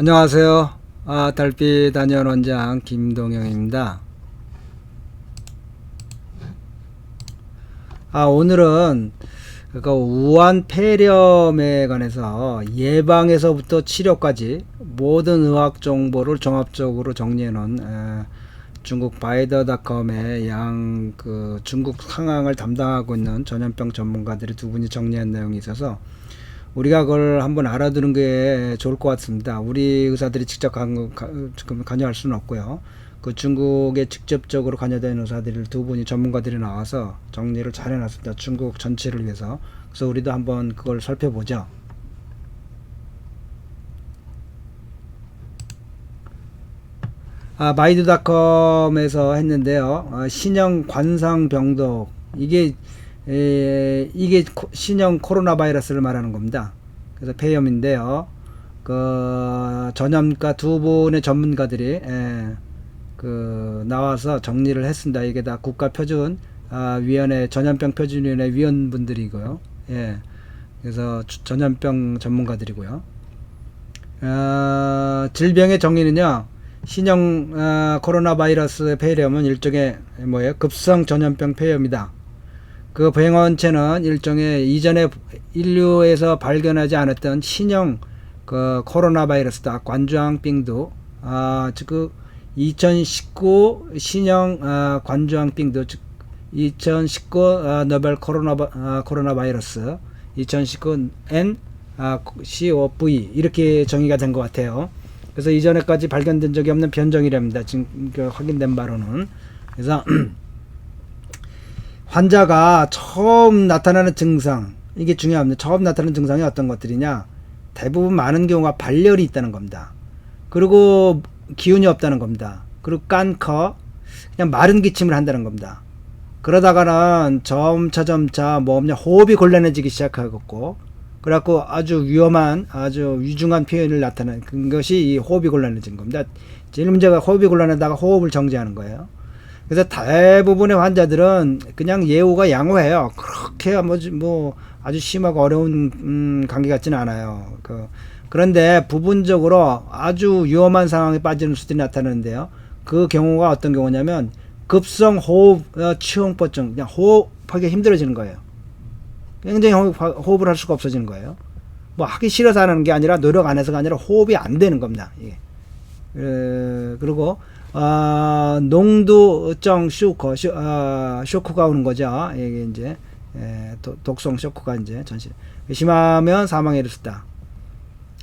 안녕하세요. 달빛 단연 원장 김동영입니다. 오늘은 우한 폐렴에 관해서 예방에서부터 치료까지 모든 의학 정보를 종합적으로 정리해 놓은 중국 바이더닷컴의 중국 상황을 담당하고 있는 전염병 전문가들이 두 분이 정리한 내용이 있어서 우리가 그걸 한번 알아두는 게 좋을 것 같습니다. 우리 의사들이 직접 관여할 수는 없고요. 그 중국에 직접적으로 관여된 의사들 두 분이 전문가들이 나와서 정리를 잘 해놨습니다. 중국 전체를 위해서. 그래서 우리도 한번 그걸 살펴보죠. 바이드닷컴에서 했는데요. 신형 관상병독 이게 신형 코로나 바이러스를 말하는 겁니다. 그래서 폐렴인데요. 그 전염가 두 분의 전문가들이 나와서 정리를 했습니다. 이게 다 국가표준 위원회 전염병 표준위원회 위원분들이고요. 그래서 전염병 전문가들이고요. 질병의 정의는요. 신형 코로나 바이러스 폐렴은 일종의 급성 전염병 폐렴이다. 그 병원체는 일종의 이전에 인류에서 발견하지 않았던 신형 그 코로나 바이러스다. 관주항病도 즉 2019 신형 관주항病도 즉 2019 노벨 코로나 바이러스 2019 NCOV 이렇게 정의가 된 것 같아요. 그래서 이전에까지 발견된 적이 없는 변종이랍니다. 지금 확인된 바로는. 그래서 환자가 처음 나타나는 증상, 이게 중요합니다. 처음 나타나는 증상이 어떤 것들이냐? 대부분 많은 경우가 발열이 있다는 겁니다. 그리고 기운이 없다는 겁니다. 그리고 깐커, 그냥 마른 기침을 한다는 겁니다. 그러다가는 점차 호흡이 곤란해지기 시작하고, 그래갖고 아주 위험한, 아주 위중한 표현을 나타내는 것이 이 호흡이 곤란해진 겁니다. 제일 문제가 호흡이 곤란하다가 호흡을 정지하는 거예요. 그래서 대부분의 환자들은 그냥 예후가 양호해요. 그렇게 아주 심하고 어려운 감기 같지는 않아요. 그런데 부분적으로 아주 위험한 상황에 빠지는 수들이 나타나는데요. 그 경우가 어떤 경우냐면 급성 호흡 취홍포증, 그냥 호흡하기 힘들어지는 거예요. 굉장히 호흡을 할 수가 없어지는 거예요. 하기 싫어서 하는 게 아니라 노력 안 해서가 아니라 호흡이 안 되는 겁니다. 그리고 농두증 쇼크가 오는 거죠. 이게 이제 독성 쇼크가 이제 전신 심하면 사망에 이를 수 있다.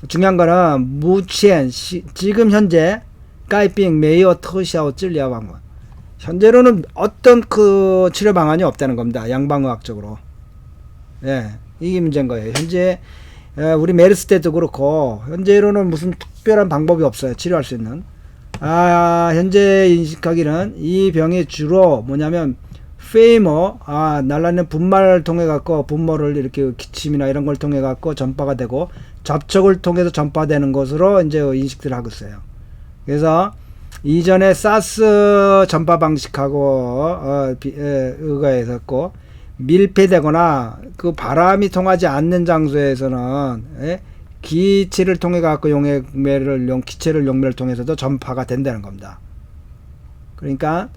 중요한 거는 무치엔 지금 현재 까이빙 메이어 터샤오 찔리아 방법 현재로는 어떤 그 치료 방안이 없다는 겁니다. 양방의학적으로. 이게 문제인 거예요. 현재 우리 메르스 때도 그렇고 현재로는 무슨 특별한 방법이 없어요. 치료할 수 있는. 현재 인식하기는 이 병이 주로 뭐냐면 페이머 날라는 분말을 통해 갖고 분모를 이렇게 기침이나 이런 걸 통해 갖고 전파가 되고 접촉을 통해서 전파되는 것으로 이제 인식들을 하고 있어요. 그래서 이전에 사스 전파 방식하고 의거했었고 밀폐되거나 그 바람이 통하지 않는 장소에서는 기체를 통해 갖고 기체를 용매를 통해서도 전파가 된다는 겁니다. 그러니까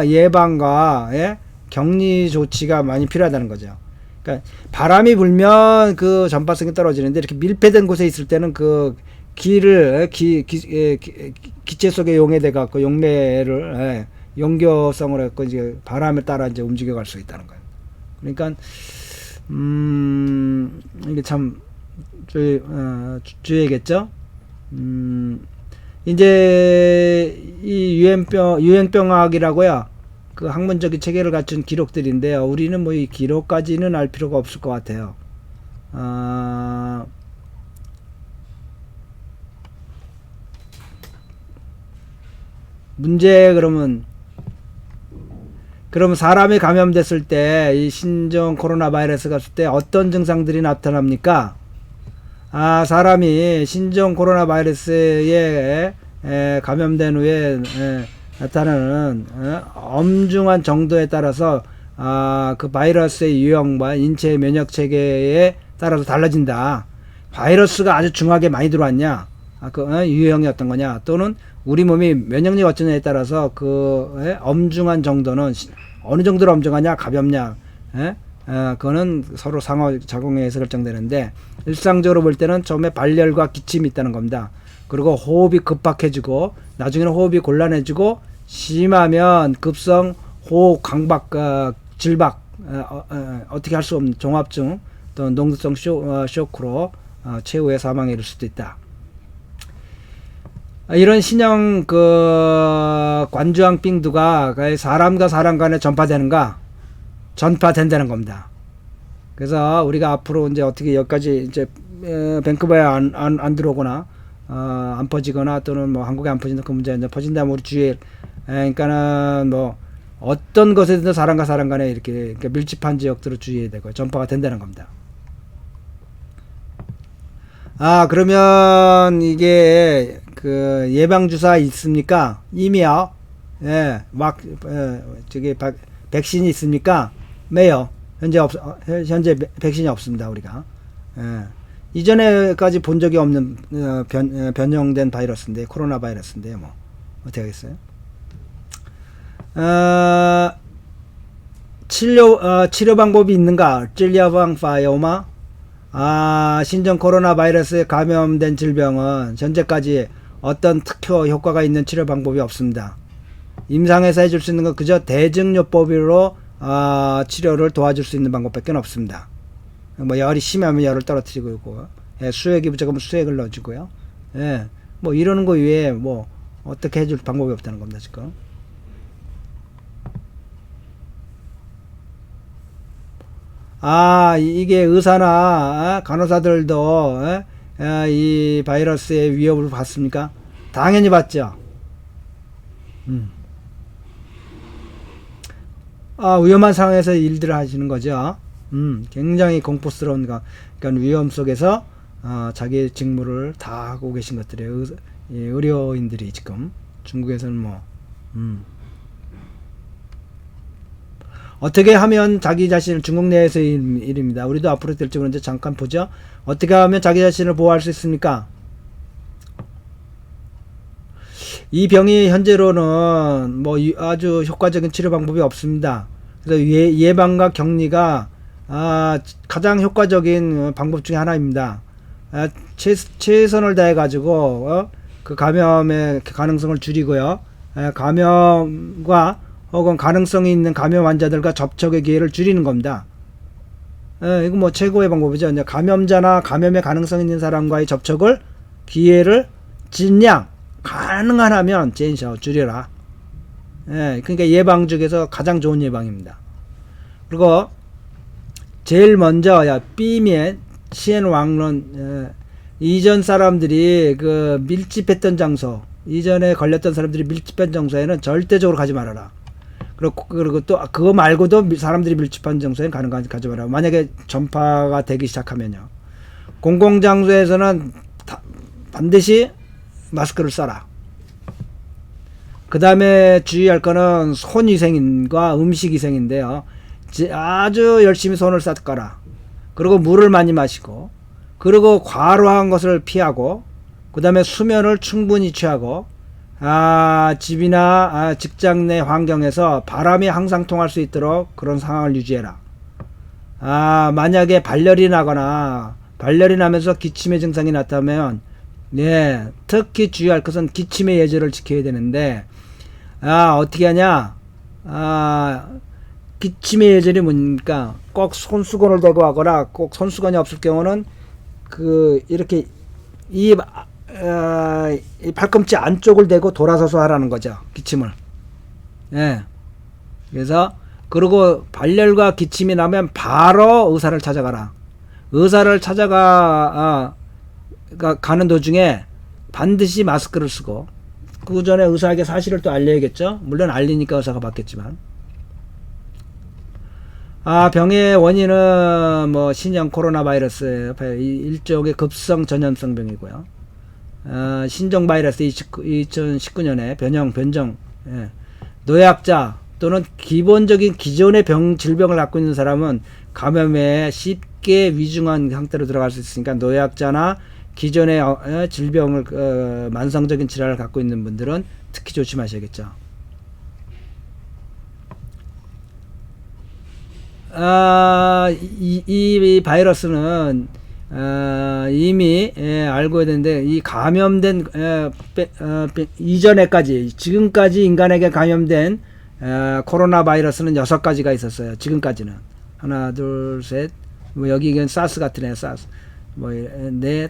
예방과 격리 조치가 많이 필요하다는 거죠. 그러니까 바람이 불면 그 전파성이 떨어지는데 이렇게 밀폐된 곳에 있을 때는 그 기체 속에 용해돼 갖고 용매를 용교성을 갖고 이제 바람에 따라 이제 움직여 갈 수 있다는 거예요. 그러니까 이게 참 주의겠죠. 이제 이 유행병학이라고요. 그 학문적인 체계를 갖춘 기록들인데요. 우리는 이 기록까지는 알 필요가 없을 것 같아요. 문제 그러면 사람이 감염됐을 때 이 신종 코로나 바이러스가 왔을 때 어떤 증상들이 나타납니까? 사람이 신종 코로나 바이러스에 감염된 후에 나타나는 엄중한 정도에 따라서 그 바이러스의 유형과 인체 면역 체계에 따라서 달라진다. 바이러스가 아주 중하게 많이 들어왔냐, 유형이었던 거냐, 또는 우리 몸이 면역력이 어쩌냐에 따라서 엄중한 정도는 어느 정도로 엄중하냐, 가볍냐, 그거는 서로 상호작용에 의해서 결정되는데, 일상적으로 볼 때는 처음에 발열과 기침이 있다는 겁니다. 그리고 호흡이 급박해지고 나중에는 호흡이 곤란해지고 심하면 급성 호흡 강박, 질박, 어떻게 할 수 없는 종합증 또는 농도성 쇼크로 최후의 사망에 이를 수도 있다. 이런 신형 관주왕 病毒가 사람과 사람 간에 전파된다는 겁니다. 그래서 우리가 앞으로 이제 어떻게 여기까지 이제 밴쿠버에 안 들어오거나 안 퍼지거나 또는 뭐 한국에 안 퍼진다 그 문제 이제 퍼진다면 우리 주위에 그러니까는 뭐 어떤 것에든 사람과 사람 간에 이렇게 밀집한 지역들을 주의해야 되고 전파가 된다는 겁니다. 그러면 이게 예방주사 있습니까? 이미요. 예, 저기 백신이 있습니까? 매요. 현재 백신이 없습니다, 우리가. 예. 이전에까지 본 적이 없는 변형된 바이러스인데, 코로나 바이러스인데, 뭐 어떻게 하겠어요? 치료 방법이 있는가? 찔려방파요마? 신종 코로나 바이러스에 감염된 질병은 현재까지 어떤 특효 효과가 있는 치료 방법이 없습니다. 임상에서 해줄 수 있는 건 그저 대증요법으로 치료를 도와줄 수 있는 방법밖에 없습니다. 뭐 열이 심하면 열을 떨어뜨리고 있고, 수액이 부족하면 수액을 넣어주고요. 뭐 이러는 거 외에 뭐 어떻게 해줄 방법이 없다는 겁니다, 지금. 이게 의사나 간호사들도 이 바이러스의 위협을 받습니까? 당연히 받죠. 위험한 상황에서 일들을 하시는 거죠. 굉장히 공포스러운 그러니까 위험 속에서 자기의 직무를 다 하고 계신 것들이에요. 의료인들이 지금 중국에서는 뭐 어떻게 하면 자기 자신을 중국 내에서의 일입니다. 우리도 앞으로 될지 모르는데 잠깐 보죠. 어떻게 하면 자기 자신을 보호할 수 있습니까? 이 병이 현재로는 뭐 아주 효과적인 치료 방법이 없습니다. 그래서 예방과 격리가 가장 효과적인 방법 중에 하나입니다. 최선을 다해 가지고 그 감염의 가능성을 줄이고요. 감염과 혹은 가능성이 있는 감염 환자들과 접촉의 기회를 줄이는 겁니다. 이거 뭐 최고의 방법이죠. 이제 감염자나 감염의 가능성 있는 사람과의 접촉을 기회를尽量 가능한 하면 줄여라. 그러니까 예방 중에서 가장 좋은 예방입니다. 그리고 제일 먼저避免 시엔왕론 이전 사람들이 밀집했던 장소, 이전에 걸렸던 사람들이 밀집한 장소에는 절대적으로 가지 말아라. 그리고 또 그거 말고도 사람들이 밀집한 장소에는 가지 말아라. 만약에 전파가 되기 시작하면요. 공공장소에서는 반드시 마스크를 써라. 그 다음에 주의할 거는 손위생과 음식위생인데요. 아주 열심히 손을 닦아라. 그리고 물을 많이 마시고, 그리고 과로한 것을 피하고, 그 다음에 수면을 충분히 취하고, 집이나 직장 내 환경에서 바람이 항상 통할 수 있도록 그런 상황을 유지해라. 만약에 발열이 나거나 발열이 나면서 기침의 증상이 나타나면 특히 주의할 것은 기침의 예절을 지켜야 되는데 어떻게 하냐? 기침의 예절이 뭡니까? 꼭 손수건을 대고 하거나 꼭 손수건이 없을 경우는 이렇게 이 팔꿈치 안쪽을 대고 돌아서서 하라는 거죠. 기침을. 그래서 그리고 발열과 기침이 나면 바로 의사를 찾아가라. 의사를 가는 도중에 반드시 마스크를 쓰고 그 전에 의사에게 사실을 또 알려야겠죠. 물론 알리니까 의사가 받겠지만. 병의 원인은 뭐 신형 코로나 바이러스 일종의 급성 전염성 병이고요. 신종 바이러스 2019년에 변종, 노약자 또는 기본적인 기존의 질병을 갖고 있는 사람은 감염에 쉽게 위중한 상태로 들어갈 수 있으니까 노약자나 기존의 질병을 만성적인 질환을 갖고 있는 분들은 특히 조심하셔야겠죠. 이 바이러스는 이미 알고 있는데 이 감염된 이전에까지 지금까지 인간에게 감염된 코로나 바이러스는 6가지가 있었어요. 지금까지는 하나 둘셋 뭐 여기 이건 사스 같은 사스 뭐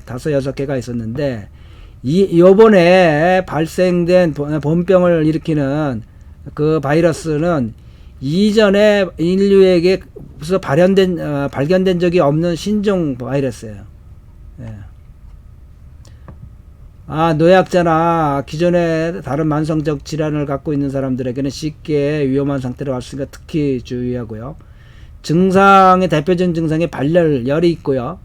다섯 여섯 개가 있었는데 요번에 발생된 본병을 일으키는 그 바이러스는 이전에 인류에게서 발견된 적이 없는 신종 바이러스예요. 예. 노약자나 기존에 다른 만성적 질환을 갖고 있는 사람들에게는 쉽게 위험한 상태로 갈 수 있으니까 특히 주의하고요. 증상의 대표적인 증상이 발열, 열이 있고요.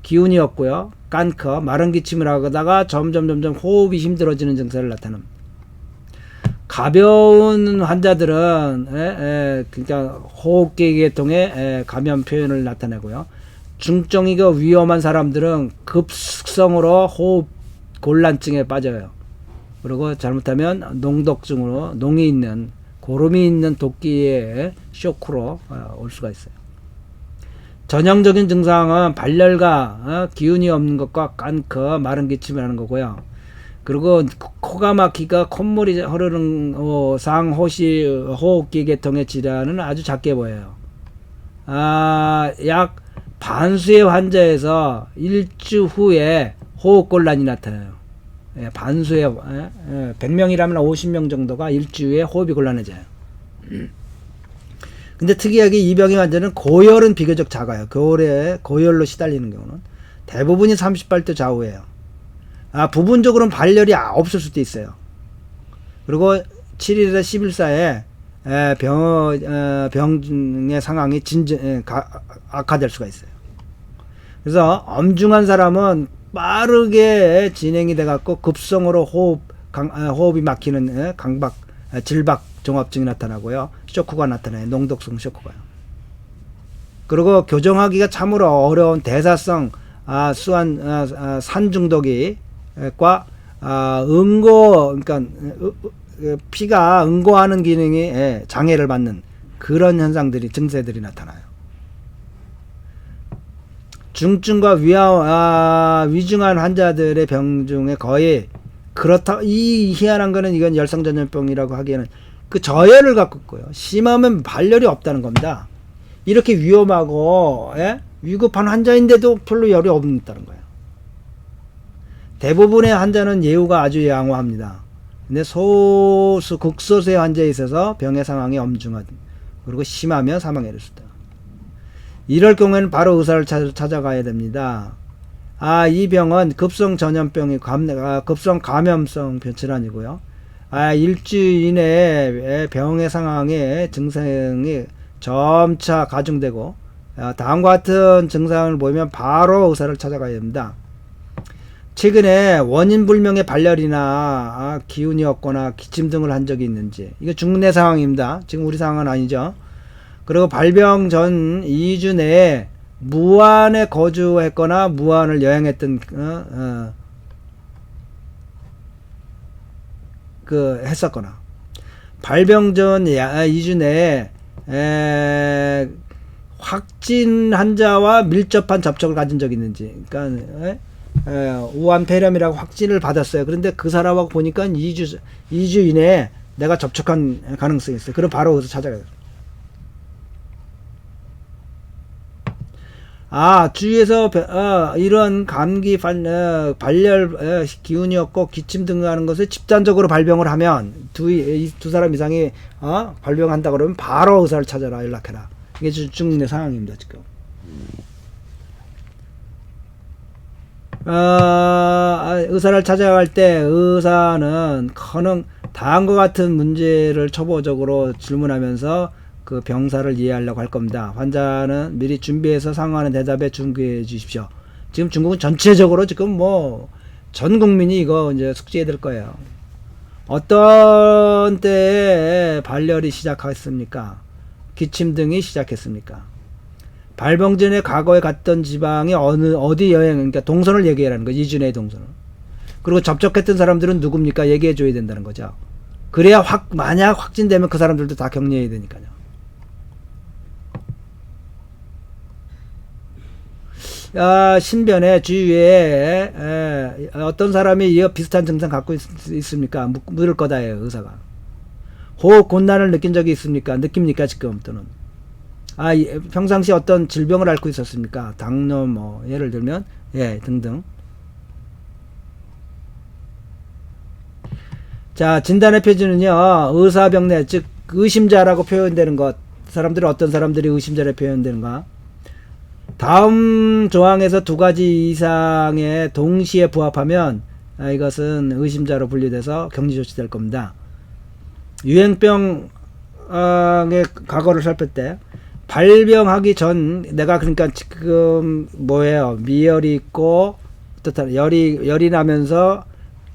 기운이 없고요. 깐커, 마른 기침을 하다가 점점 호흡이 힘들어지는 증상을 나타납니다. 가벼운 환자들은 그러니까 호흡기 계통의 감염 표현을 나타내고요. 중증이고 위험한 사람들은 급속성으로 호흡 곤란증에 빠져요. 그리고 잘못하면 농독증으로 고름이 있는 도끼의 쇼크로 올 수가 있어요. 전형적인 증상은 발열과 기운이 없는 것과 깐커, 마른 기침을 하는 거고요. 그리고 코가 막히가 콧물이 흐르는 상호시 호흡기 계통의 질환은 아주 작게 보여요. 약 반수의 환자에서 일주 후에 호흡곤란이 나타나요. 반수의 100명이라면 50명 정도가 일주에 호흡이 곤란해져요. 근데 특이하게 이 병의 환자는 고열은 비교적 작아요. 겨울에 고열로 시달리는 경우는 대부분이 38도 좌우예요. 부분적으로는 발열이 없을 수도 있어요. 그리고 7일에서 10일 사이에 병의 상황이 악화될 수가 있어요. 그래서 엄중한 사람은 빠르게 진행이 돼갖고 급성으로 호흡이 막히는 질박 종합증이 나타나고요. 쇼크가 나타나요. 농독성 쇼크가요. 그리고 교정하기가 참으로 어려운 대사성 산 중독과 그러니까 피가 응고하는 기능이 장애를 받는 그런 증세들이 나타나요. 중증과 위중한 환자들의 병 중에 거의 이 희한한 거는 이건 열성전염병이라고 하기에는 그 저열을 갖고 있고요. 심하면 발열이 없다는 겁니다. 이렇게 위험하고 위급한 환자인데도 별로 열이 없다는 거예요. 대부분의 환자는 예후가 아주 양호합니다. 근데 극소수의 환자에 있어서 병의 상황이 엄중하다. 그리고 심하면 사망에 이를 수 있다. 이럴 경우에는 바로 의사를 찾아가야 됩니다. 이 병은 급성 전염병이 급성 감염성 질환이고요. 일주일 이내에 병의 상황에 증상이 점차 가중되고 다음과 같은 증상을 보이면 바로 의사를 찾아가야 됩니다. 최근에 원인 불명의 발열이나 기운이 없거나 기침 등을 한 적이 있는지, 이거 중내 상황입니다. 지금 우리 상황은 아니죠. 그리고 발병 전 2주 내에 무안에 거주했거나 무안을 여행했던 했었거나, 발병 전 2주 내에 확진 환자와 밀접한 접촉을 가진 적이 있는지, 그러니까 우한 폐렴이라고 확진을 받았어요. 그런데 그 사람하고 보니까 2주 이내에 내가 접촉한 가능성이 있어요. 그럼 바로 거기서 찾아가요. 주위에서 이런 감기 발열 기운이 없고 기침 등 하는 것을 집단적으로 발병을 하면 두 사람 이상이 발병한다 그러면 바로 의사를 찾아라, 연락해라. 이게 중내 상황입니다, 지금. 의사를 찾아갈 때 의사는 다음과 같은 문제를 초보적으로 질문하면서 그 병사를 이해하려고 할 겁니다. 환자는 미리 준비해서 상황하는 대답에 준비해 주십시오. 지금 중국은 전체적으로 지금 전 국민이 이거 이제 숙지해야 될 거예요. 어떤 때에 발열이 시작했습니까? 기침 등이 시작했습니까? 발병전에 과거에 갔던 지방이 어디 여행, 그러니까 동선을 얘기하라는 거죠. 이주 내 동선을. 그리고 접촉했던 사람들은 누굽니까? 얘기해 줘야 된다는 거죠. 그래야 만약 확진되면 그 사람들도 다 격리해야 되니까요. 신변에 주위에 어떤 사람이 이 비슷한 증상 갖고 있습니까? 물을 거다예요, 의사가. 호흡 곤란을 느낀 적이 있습니까? 느낍니까, 지금? 또는 평상시 어떤 질병을 앓고 있었습니까? 당뇨, 뭐 예를 들면 등등. 자, 진단의 표준은요, 의사병례, 즉 의심자라고 표현되는 것. 사람들은 어떤 사람들이 의심자로 표현되는가? 다음 조항에서 두 가지 이상의 동시에 부합하면 이것은 의심자로 분류돼서 격리 조치될 겁니다. 유행병의 과거를 살필 때 발병하기 전 내가 그러니까 지금 미열이 있고 열이 나면서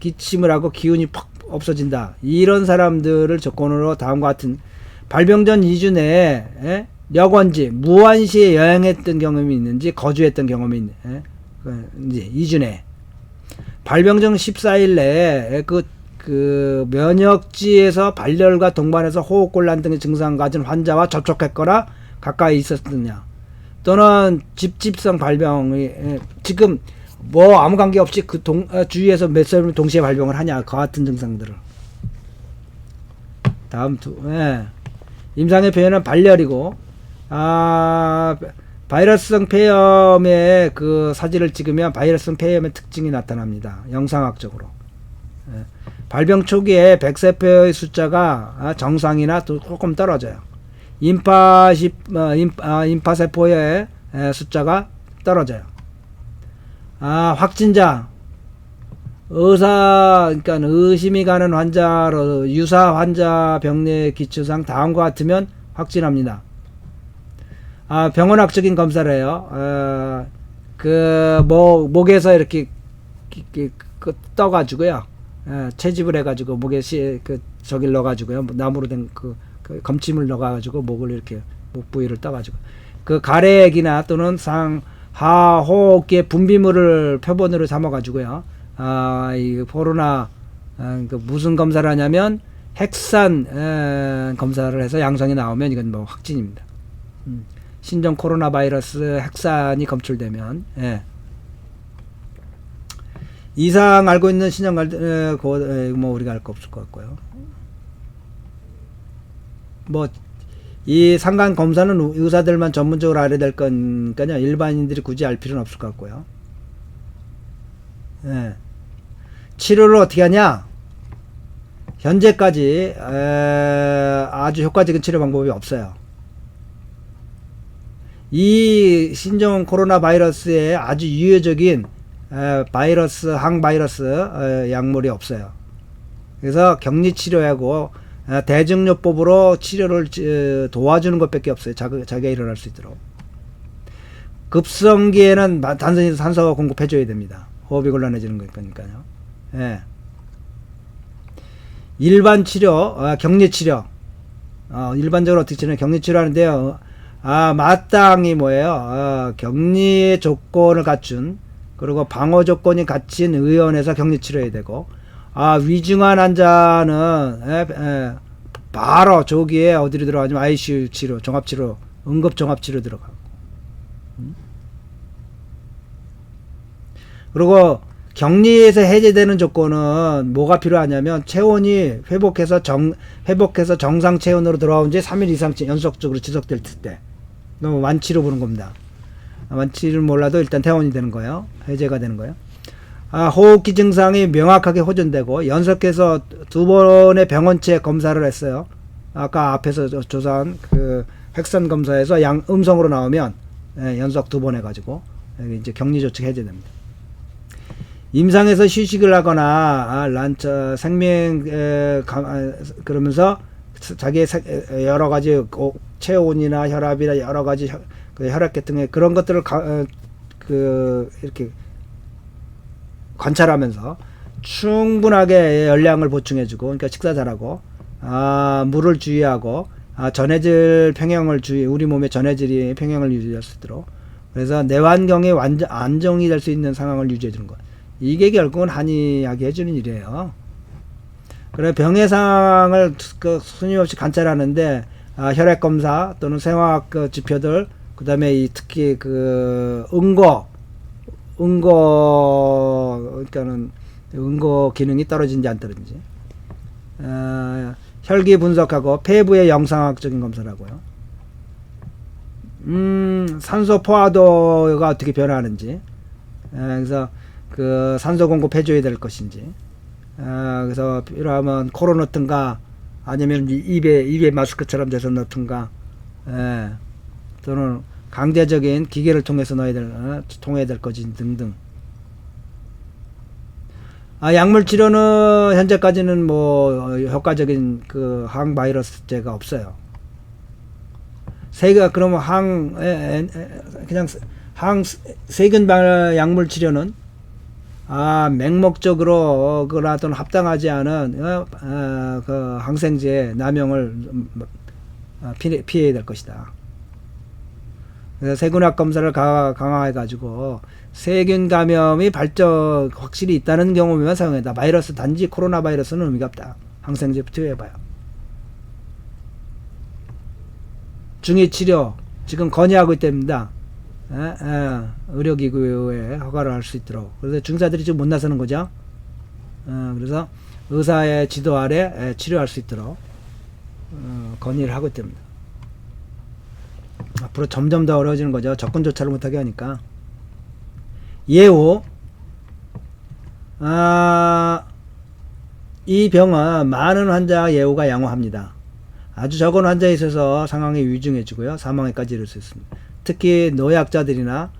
기침을 하고 기운이 팍 없어진다. 이런 사람들을 조건으로 다음과 같은 발병 전 2주 내에 여권지, 무안시에 여행했던 경험이 있는지, 거주했던 경험이 있는지, 이제 2주 내에. 발병 전 14일 내에 그 면역지에서 발열과 동반해서 호흡곤란 등의 증상 가진 환자와 접촉했거나 가까이 있었느냐. 또는 집집성 발병이, 지금 아무 관계 없이 주위에서 몇 사람이 동시에 발병을 하냐. 그 같은 증상들을. 다음 임상의 표현은 발열이고, 바이러스성 폐렴의 그 사진을 찍으면 바이러스성 폐렴의 특징이 나타납니다. 영상학적으로. 발병 초기에 백세포의 숫자가 정상이나 조금 떨어져요. 임파세포의 숫자가 떨어져요. 확진자, 그러니까 의심이 가는 환자로 유사 환자 병례 기초상 다음과 같으면 확진합니다. 병원학적인 검사를 해요. 목에서 이렇게 떠가지고요. 채집을 해가지고 목에 저길 넣어가지고요. 나무로 된 그 검침을 넣어가지고 목을 이렇게 목 부위를 떠가지고 그 가래액이나 또는 하호흡기의 분비물을 표본으로 삼아가지고요. 이 코로나 무슨 검사를 하냐면 핵산 검사를 해서 양성이 나오면 이건 확진입니다. 신종 코로나 바이러스 핵산이 검출되면 이상 알고 있는 신종 우리가 알 거 없을 것 같고요. 이 상관 검사는 의사들만 전문적으로 알아야 될 거니까요. 일반인들이 굳이 알 필요는 없을 것 같고요. 치료를 어떻게 하냐? 현재까지 아주 효과적인 치료 방법이 없어요. 이 신종 코로나 바이러스에 아주 유효적인 항바이러스 약물이 없어요. 그래서 격리 치료하고 대증요법으로 치료를 도와주는 것밖에 없어요. 자기가 일어날 수 있도록. 급성기에는 단순히 산소가 공급해줘야 됩니다. 호흡이 곤란해지는 거니까요. 일반 치료, 격리 치료. 일반적으로 어떻게 치료는 격리 치료하는데요. 마땅히 격리의 조건을 갖춘, 그리고 방어 조건이 갖춘 의원에서 격리 치료해야 되고, 위중한 환자는 바로 조기에 어디로 들어가냐면 ICU 치료, 종합치료, 응급종합치료 들어가고. 그리고 격리에서 해제되는 조건은 뭐가 필요하냐면 체온이 회복해서 정상 체온으로 돌아온 지 3일 이상 연속적으로 지속될 때 너무 완치로 보는 겁니다. 완치를 몰라도 일단 퇴원이 되는 거예요. 해제가 되는 거예요. 호흡기 증상이 명확하게 호전되고 연속해서 2번의 병원체 검사를 했어요. 아까 앞에서 조사한 그 핵산 검사에서 음성으로 나오면 연속 2번 해가지고 이제 격리 조치 해제됩니다. 임상에서 휴식을 하거나 그러면서 자기의 여러 가지 체온이나 혈압이나 여러 가지 혈액계 등의 그런 것들을 이렇게 관찰하면서 충분하게 열량을 보충해주고, 그러니까 식사 잘하고, 물을 주의하고, 전해질 평형을 우리 몸의 전해질이 평형을 유지할 수 있도록, 그래서 내환경이 완전 안정이 될 수 있는 상황을 유지해 주는 것. 이게 결국은 한의학이 해주는 일이에요. 그래 병의 상황을 스님없이 관찰하는데 혈액 검사 또는 생화학 지표들, 그다음에 특히 그러니까는 응고 기능이 떨어진지 안 떨어진지, 혈기 분석하고 폐부의 영상학적인 검사라고요. 산소 포화도가 어떻게 변화하는지, 그래서 그 산소 공급 해줘야 될 것인지, 그래서 필요하면 코로 넣든가 아니면 입에 마스크처럼 돼서 넣든가, 또는 강제적인 기계를 통해서 통해야 될 것인지 등등. 약물 치료는 현재까지는 뭐 효과적인 그 항바이러스제가 없어요. 그러면 그냥 세균 약물 치료는 맹목적으로 또는 합당하지 않은 그 항생제 남용을 피해야 될 것이다. 그래서 세균학 검사를 강화해 가지고 세균 감염이 확실히 있다는 경우면 사용해다. 단지 코로나 바이러스는 의미가 없다. 항생제 투여해봐요. 중위 치료 지금 건의하고 있답니다. 의료기구에 허가를 할 수 있도록. 그래서 중사들이 지금 못 나서는 거죠. 그래서 의사의 지도 아래 치료할 수 있도록 건의를 하고 있답니다. 앞으로 점점 더 어려워지는 거죠. 접근조차를 못하게 하니까. 예후, 이 병은 많은 환자 예후가 양호합니다. 아주 적은 환자에 있어서 상황이 위중해지고요. 사망에까지 이를 수 있습니다. 특히 노약자들이나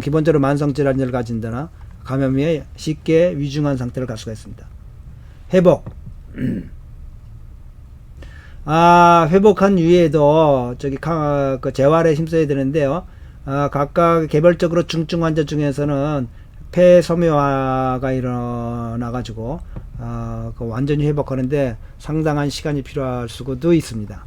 기본적으로 만성 질환을 가진다나 감염에 쉽게 위중한 상태를 갈 수가 있습니다. 회복. 회복한 이후에도 재활에 힘써야 되는데요. 각각 개별적으로 중증 환자 중에서는 폐 섬유화가 일어나가지고 완전히 회복하는데 상당한 시간이 필요할 수도 있습니다.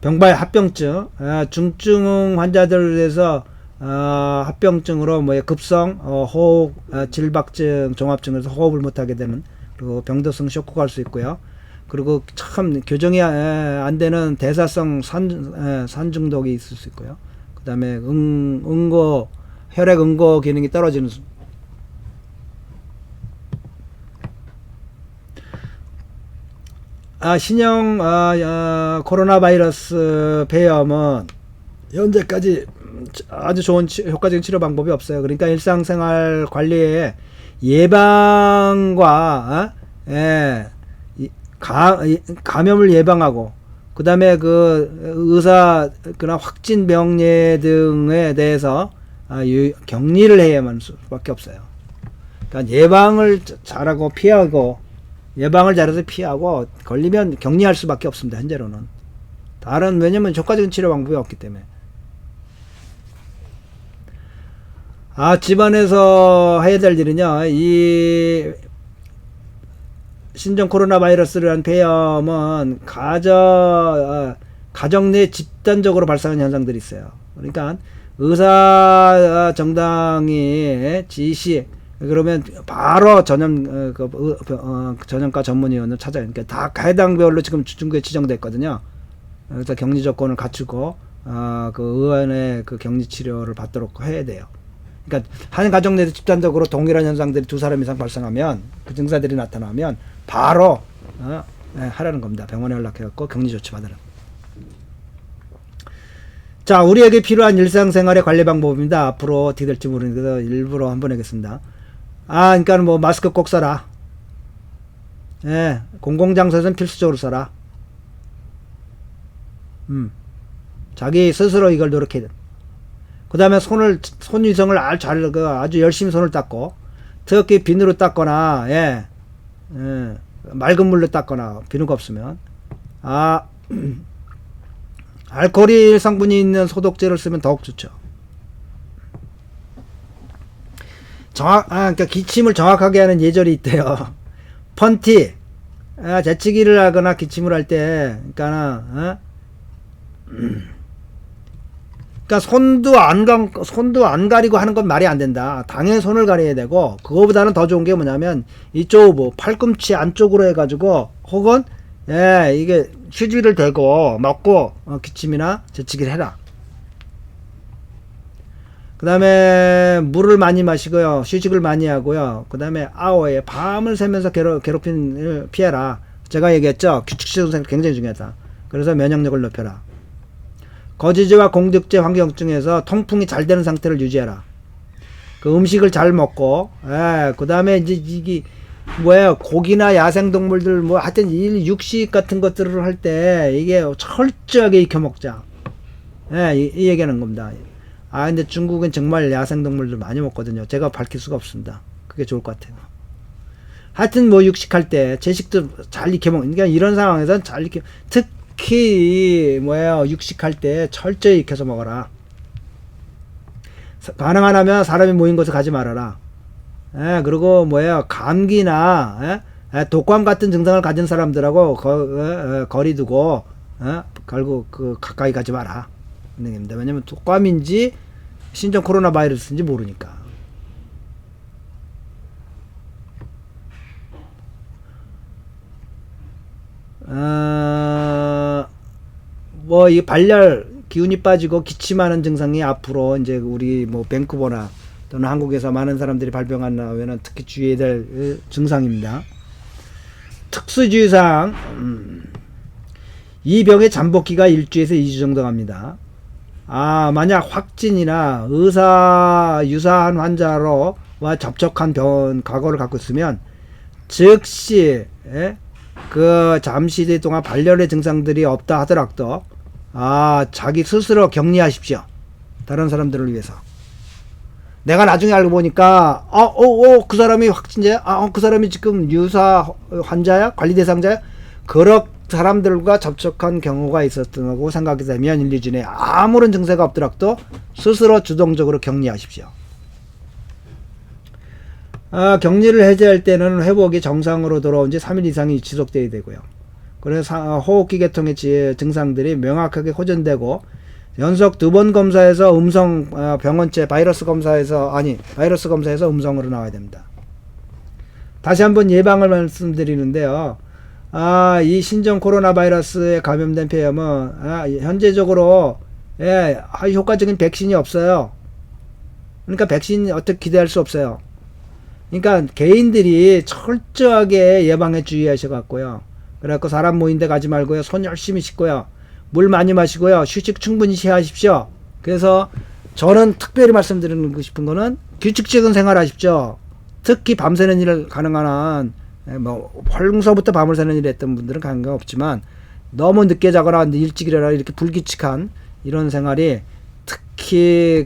병발 합병증, 중증 환자들에서 합병증으로 급성 호흡 질박증 종합증에서 호흡을 못하게 되는, 그리고 병도성 쇼크가 갈 수 있고요. 그리고 참 교정이 안 되는 대사성 산 중독이 있을 수 있고요. 그 다음에 혈액 응고 기능이 떨어지는 신형 코로나 바이러스 폐염은 현재까지 아주 좋은 효과적인 치료 방법이 없어요. 그러니까 일상생활 관리에 예방과 감염을 예방하고, 그 다음에 그나 확진 병례 등에 대해서 격리를 해야만 수밖에 없어요. 그러니까 예방을 잘하고 예방을 잘해서 피하고, 걸리면 격리할 수밖에 없습니다. 현재로는. 왜냐면 효과적인 치료 방법이 없기 때문에. 집안에서 해야 될 일은요, 이 신종 코로나 바이러스라는 폐염은 가정 내 집단적으로 발생하는 현상들이 있어요. 그러니까 의사 정당이 지시, 그러면 바로 전염과 전문의원을 찾아요. 그러니까 다 해당별로 지금 중국에 지정됐거든요. 그래서 격리 조건을 갖추고 그 의원의 격리 치료를 받도록 해야 돼요. 그러니까 한 가정 내에서 집단적으로 동일한 현상들이 2사람 이상 발생하면, 그 증사들이 나타나면 바로 하라는 겁니다. 병원에 연락해갖고 격리 조치 받으라. 자, 우리에게 필요한 일상생활의 관리 방법입니다. 앞으로 어떻게 될지 모르니까 일부러 한번 하겠습니다. 그러니까 마스크 꼭 써라. 공공장소에서는 필수적으로 써라. 자기 스스로 이걸 노력해야 돼. 그 다음에 손 위생을 아주 열심히 손을 닦고, 특히 비누로 닦거나, 맑은 물로 닦거나, 비누가 없으면, 알코올 성분이 있는 소독제를 쓰면 더욱 좋죠. 그러니까 기침을 정확하게 하는 예절이 있대요. 펀티, 재치기를 하거나 기침을 할 때, 그러니까 손도 안 가리고 하는 건 말이 안 된다. 당연히 손을 가려야 되고, 그거보다는 더 좋은 게 뭐냐면, 이쪽 뭐 팔꿈치 안쪽으로 해가지고, 혹은, 이게 휴지를 대고, 먹고, 기침이나 재치기를 해라. 그 다음에, 물을 많이 마시고요. 휴식을 많이 하고요. 그 다음에, 아오에 밤을 새면서 괴롭힘을 피해라. 제가 얘기했죠. 규칙性굉장히 중요하다. 그래서 면역력을 높여라. 거주지와 공덕지 환경 중에서 통풍이 잘 되는 상태를 유지해라. 그 음식을 잘 먹고, 그 다음에 이제 이게 고기나 야생동물들 하여튼 육식 같은 것들을 할 때 이게 철저하게 익혀 먹자. 이 얘기하는 겁니다. 근데 중국은 정말 야생동물들 많이 먹거든요. 제가 밝힐 수가 없습니다. 그게 좋을 것 같아요. 하여튼 육식할 때 채식도 잘 익혀 먹는, 그러니까 이런 상황에서는 잘 익혀, 특히 육식할 때 철저히 익혀서 먹어라. 가능하다면 사람이 모인 곳에 가지 말아라. 그리고 감기나 독감 같은 증상을 가진 사람들하고 거리 두고 결국 가까이 가지 마라. 왜냐면 독감인지 신종 코로나 바이러스인지 모르니까. 이 발열, 기운이 빠지고 기침하는 증상이 앞으로 이제 우리 밴쿠버나 또는 한국에서 많은 사람들이 발병한다면 특히 주의해야 될 증상입니다. 특수주의사항, 이 병의 잠복기가 1주에서 2주 정도 갑니다. 만약 확진이나 유사한 환자로와 접촉한 과거를 갖고 있으면 즉시 잠시 동안 발열의 증상들이 없다 하더라도 자기 스스로 격리하십시오. 다른 사람들을 위해서. 내가 나중에 알고 보니까 그 사람이 확진자야? 그 사람이 지금 유사 환자야? 관리 대상자야? 그런 사람들과 접촉한 경우가 있었다고 생각이 되면 1, 2주 내에 아무런 증세가 없더라도 스스로 주동적으로 격리하십시오. 격리를 해제할 때는 회복이 정상으로 돌아온 지 3일 이상이 지속돼야 되고요. 그래서 호흡기 계통의 증상들이 명확하게 호전되고 연속 2번 검사에서 병원체 바이러스 검사에서 음성으로 나와야 됩니다. 다시 한번 예방을 말씀드리는데요. 이 신종 코로나 바이러스에 감염된 폐렴은 현재적으로 효과적인 백신이 없어요. 그러니까 백신 어떻게 기대할 수 없어요. 그러니까 개인들이 철저하게 예방에 주의하셔갖고요. 그래갖고 사람 모인 데 가지 말고요. 손 열심히 씻고요. 물 많이 마시고요. 휴식 충분히 취하십시오. 그래서 저는 특별히 말씀드리고 싶은 거는 규칙적인 생활하십시오. 특히 밤새는 일을 가능한 한 벌써부터 밤을 새는 일을 했던 분들은 관계없지만 너무 늦게 자거나 일찍 일어나 이렇게 불규칙한 이런 생활이 특히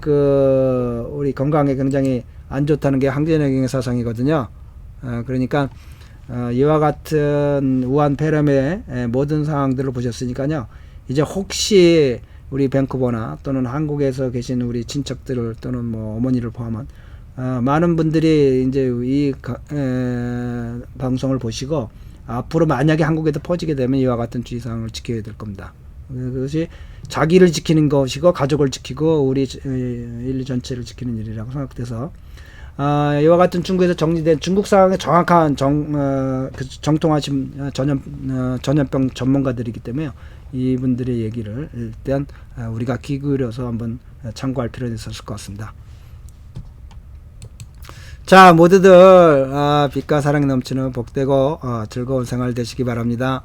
우리 건강에 굉장히 안 좋다는 게 항진의경의 사상이거든요. 그러니까 이와 같은 우한 폐렴의 모든 상황들을 보셨으니까요. 이제 혹시 우리 밴쿠버나 또는 한국에서 계신 우리 친척들을 또는 어머니를 포함한 많은 분들이 이제 이 방송을 보시고 앞으로 만약에 한국에도 퍼지게 되면 이와 같은 주의사항을 지켜야 될 겁니다. 그것이 자기를 지키는 것이고 가족을 지키고 우리 인류 전체를 지키는 일이라고 생각돼서 이와 같은 중국에서 정리된 중국 상황에 정확한 정통하신 전염병 전문가들이기 때문에 이분들의 얘기를 일단 우리가 귀 기울여서 한번 참고할 필요가 있었을 것 같습니다. 자, 모두들 빛과 사랑이 넘치는 복되고 즐거운 생활 되시기 바랍니다.